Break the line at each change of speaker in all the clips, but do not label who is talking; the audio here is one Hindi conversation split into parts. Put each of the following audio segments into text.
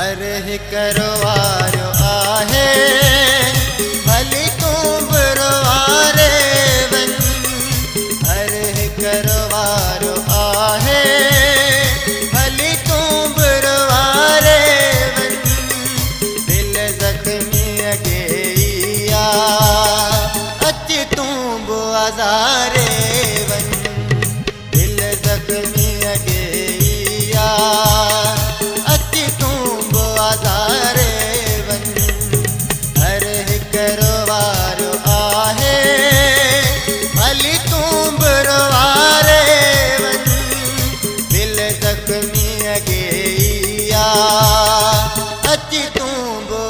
अरे करवारो आहे भली तू बरवारे बन। अरे करवारो आहे भली तू बरवारे बन। दिल जख्मी अगेया अच तू बाजारे बन। दिल जख्मी अगेया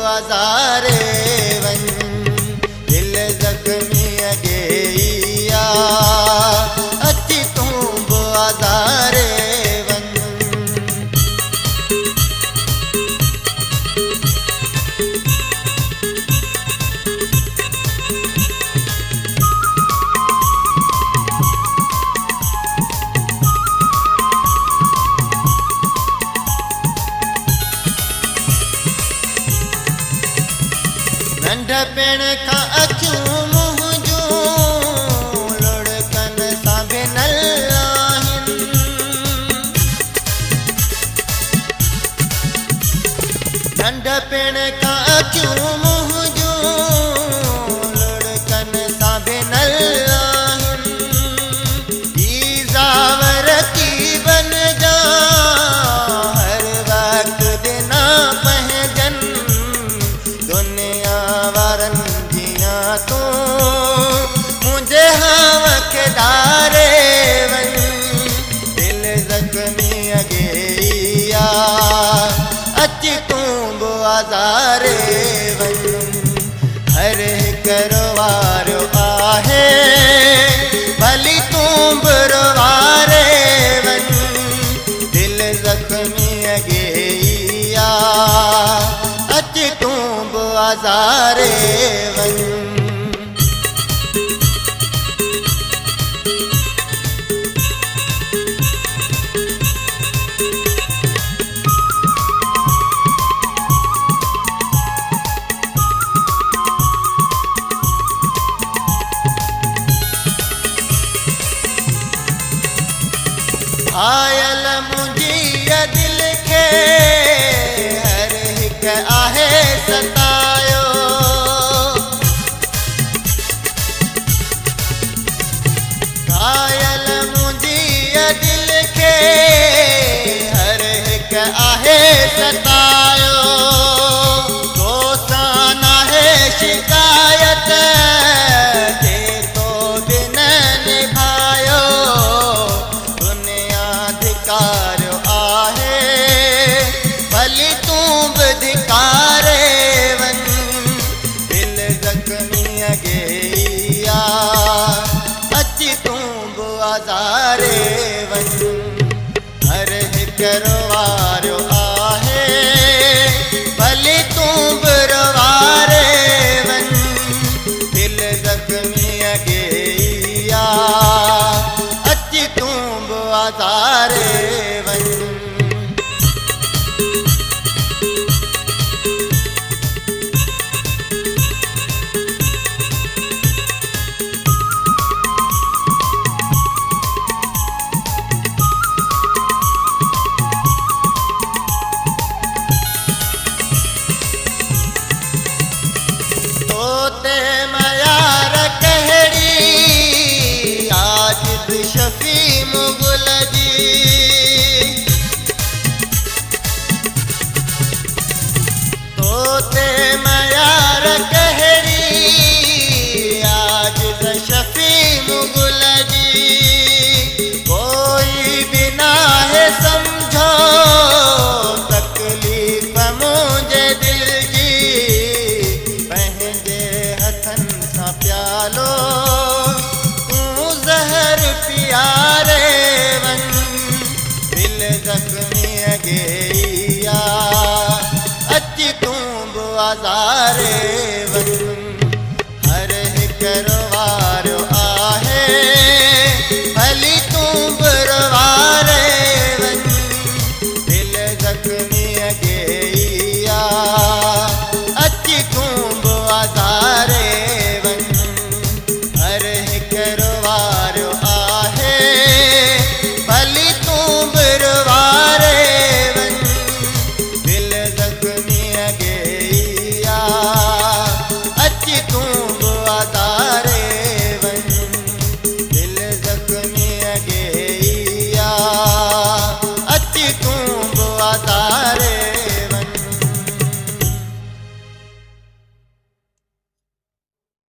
बाजारे बन। दिल जख्मी अगेया अची तू बाजारे बन। नंढपिण खां अखियूं मुंहुं जूं लुड़कन सां भिनल आहिनि। नंढपिण खां अखियूं मुंहुं जूं लुड़कन सां भिनल आहिनि। ई ज़ावर की बन जा हर वक़्त बिना पहजन। दुनिया वारन जिया तू मुझे हवकदारे बन। दिल जख्मी अगेया अच तू बाजारे बन। हर करवारो आहे भली तू बरवारे बन। दिल जख्मी अगेया अच तू बाजारे बन। घायल मुंहिंजी दिल खे हर हिक आहे सतायो। घायल मुंहिंजी दिल खे हर हिक आहे सतायो। तोसां नाहे शिकायत जे तो बिन निभायो। दुनिया धिकारो आहे भली तू बि धिकारे वञ। दिल जख्मी अगेया अच तू बाजारे वञ। हर करवारो आहे भली तू बरवारे वञ। दिल जख्मी अगेया अच तू बाजारे वञ। तोते मयार कहड़ी आजिद शफी मुगल जी। तोते मयार कहड़ी आजिद शफी मुगल जी। कोई बिना है समझो तकलीफ़ मुझे दिल जी। पंहिंजे हथन सां प्यालो तू ज़हर पियारे वञ। रे